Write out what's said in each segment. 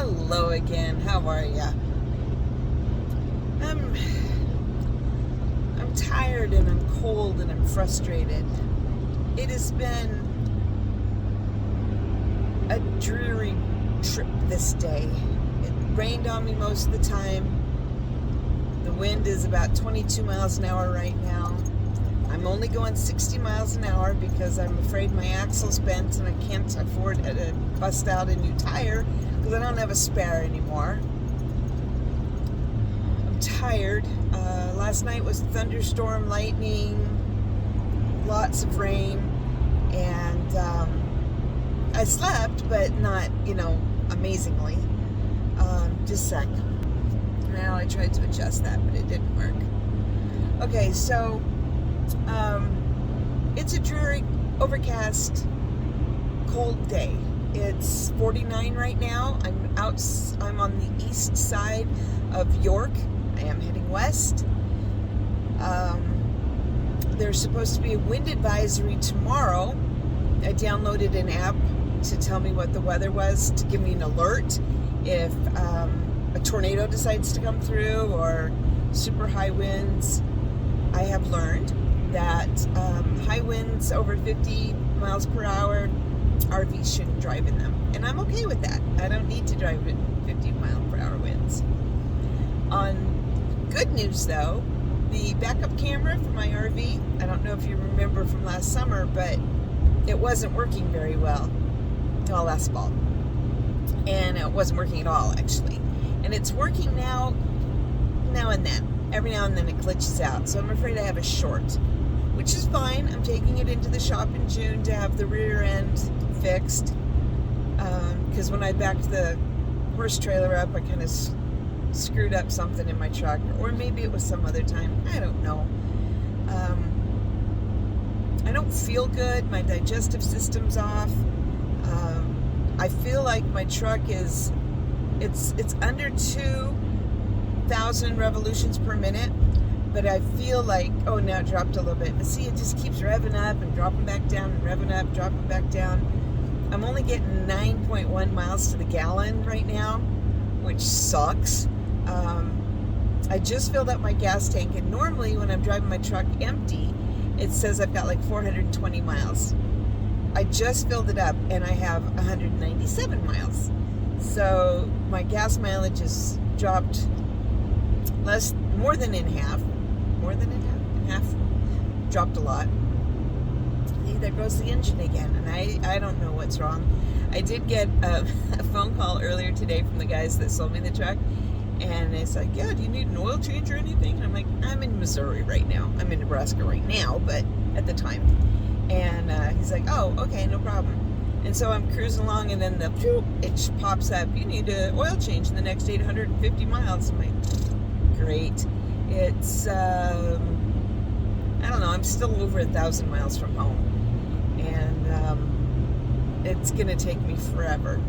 Hello again. How are ya? I'm tired and I'm cold and I'm frustrated. It has been a dreary trip this day. It rained on me most of the time. The wind is about 22 miles an hour right now. I'm only going 60 miles an hour because I'm afraid my axle's bent and I can't afford to bust out a new tire because I don't have a spare anymore. I'm tired. Last night was thunderstorm, lightning, lots of rain, and I slept, but not, amazingly. Just a sec. Now I tried to adjust that, but it didn't work. Okay, so it's a dreary, overcast, cold day. It's 49 right now. I'm on the east side of York. I am heading west. There's supposed to be a wind advisory tomorrow. I downloaded an app to tell me what the weather was, to give me an alert if a tornado decides to come through or super high winds. I have learned that high winds over 50 miles per hour, RVs shouldn't drive in them. And I'm okay with that. I don't need to drive in 50 mile per hour winds. On good news though, the backup camera for my RV, I don't know if you remember from last summer, but it wasn't working very well. Well, last fall. And it wasn't working at all, actually. And it's working now and then. Every now and then it glitches out. So I'm afraid I have a short, which is fine. I'm taking it into the shop in June to have the rear end fixed. Because when I backed the horse trailer up, I kind of screwed up something in my truck. Or maybe it was some other time. I don't know. I don't feel good. My digestive system's off. I feel like my truck it's under 2,000 revolutions per minute, but I feel like, oh, now it dropped a little bit. But see, it just keeps revving up and dropping back down and revving up, dropping back down. I'm only getting 9.1 miles to the gallon right now, which sucks. I just filled up my gas tank, and normally when I'm driving my truck empty, it says I've got like 420 miles. I just filled it up and I have 197 miles. So my gas mileage has dropped more than in half. In half. Dropped a lot. Hey, there goes the engine again, and I don't know what's wrong. I did get a phone call earlier today from the guys that sold me the truck, and it's like, yeah, do you need an oil change or anything? And I'm like, I'm in Missouri right now. I'm in Nebraska right now, but at the time. And he's like, oh, okay, no problem. And so I'm cruising along, and then it pops up, you need an oil change in the next 850 miles. I'm like, great. It's, I don't know, I'm still over 1,000 miles from home. And it's going to take me forever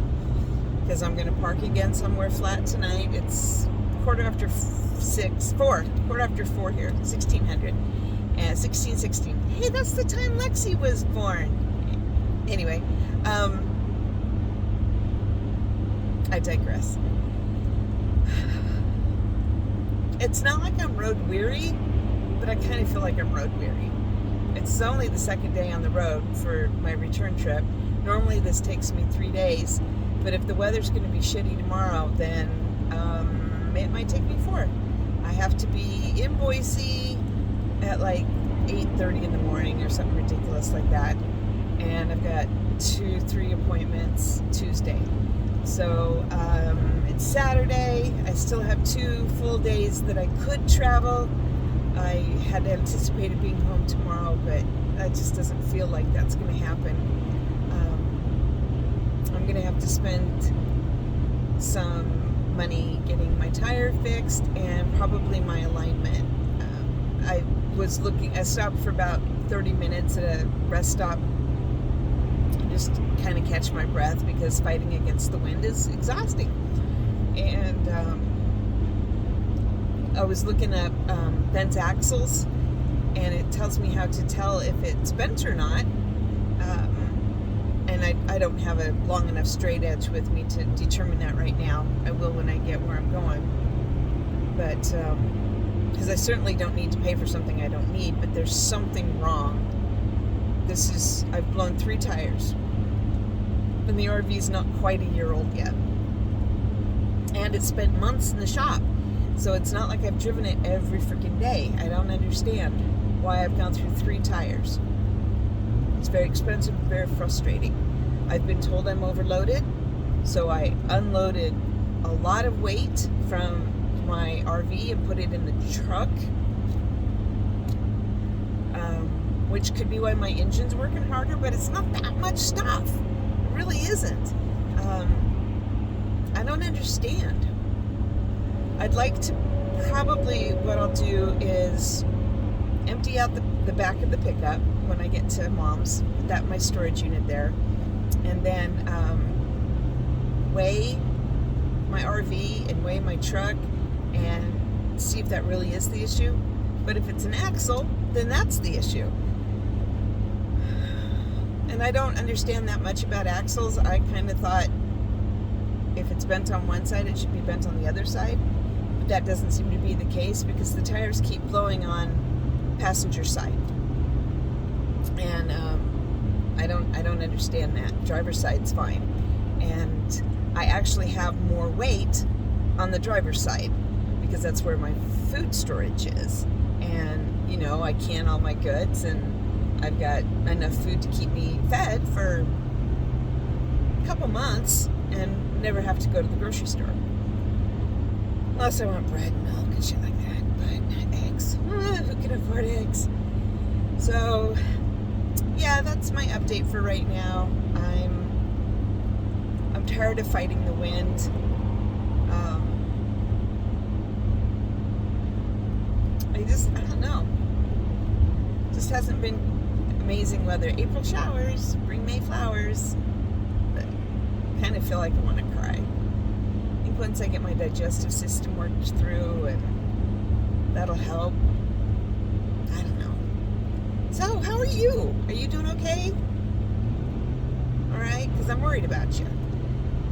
because I'm going to park again somewhere flat tonight. It's quarter after 4 here, 1600. And 1616. Hey, that's the time Lexi was born. Anyway, I digress. It's not like I'm road weary, but I kind of feel like I'm road weary. It's only the second day on the road for my return trip. Normally this takes me 3 days, but if the weather's going to be shitty tomorrow, then it might take me 4. I have to be in Boise at like 8:30 in the morning or something ridiculous like that, and I've got 2-3 appointments Tuesday. So it's Saturday. I still have 2 full days that I could travel. I had anticipated being home tomorrow, but that just doesn't feel like that's going to happen. I'm going to have to spend some money getting my tire fixed and probably my alignment. I stopped for about 30 minutes at a rest stop just kind of catch my breath because fighting against the wind is exhausting. And I was looking up bent axles, and it tells me how to tell if it's bent or not. And I don't have a long enough straight edge with me to determine that right now. I will when I get where I'm going. But, because I certainly don't need to pay for something I don't need, but there's something wrong. I've blown 3 tires. And the RV's not quite a year old yet. And it's spent months in the shop. So it's not like I've driven it every freaking day. I don't understand why I've gone through 3 tires. It's very expensive, very frustrating. I've been told I'm overloaded, so I unloaded a lot of weight from my RV and put it in the truck, which could be why my engine's working harder, but it's not that much stuff. It really isn't. I don't understand. I'd like to, probably what I'll do is empty out the back of the pickup when I get to Mom's, put my storage unit there, and then weigh my RV and weigh my truck and see if that really is the issue. But if it's an axle, then that's the issue. And I don't understand that much about axles. I kind of thought if it's bent on one side, it should be bent on the other side. But that doesn't seem to be the case because the tires keep blowing on passenger side. And I don't understand that. Driver's side's fine. And I actually have more weight on the driver's side because that's where my food storage is. And, you know, I can all my goods and I've got enough food to keep me fed for a couple months and never have to go to the grocery store. Unless I want bread and milk and shit like that. But eggs. Who can afford eggs? So, yeah, that's my update for right now. I'm tired of fighting the wind. I don't know. Just hasn't been amazing weather. April showers bring May flowers. But I kind of feel like I want to cry. I think once I get my digestive system worked through, and that'll help. I don't know. So, how are you? Are you doing okay? Alright? Because I'm worried about you.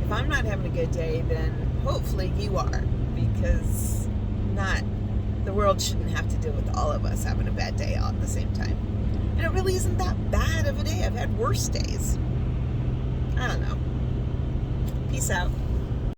If I'm not having a good day, then hopefully you are. Because the world shouldn't have to deal with all of us having a bad day all at the same time. And it really isn't that bad of a day. I've had worse days. I don't know. Peace out.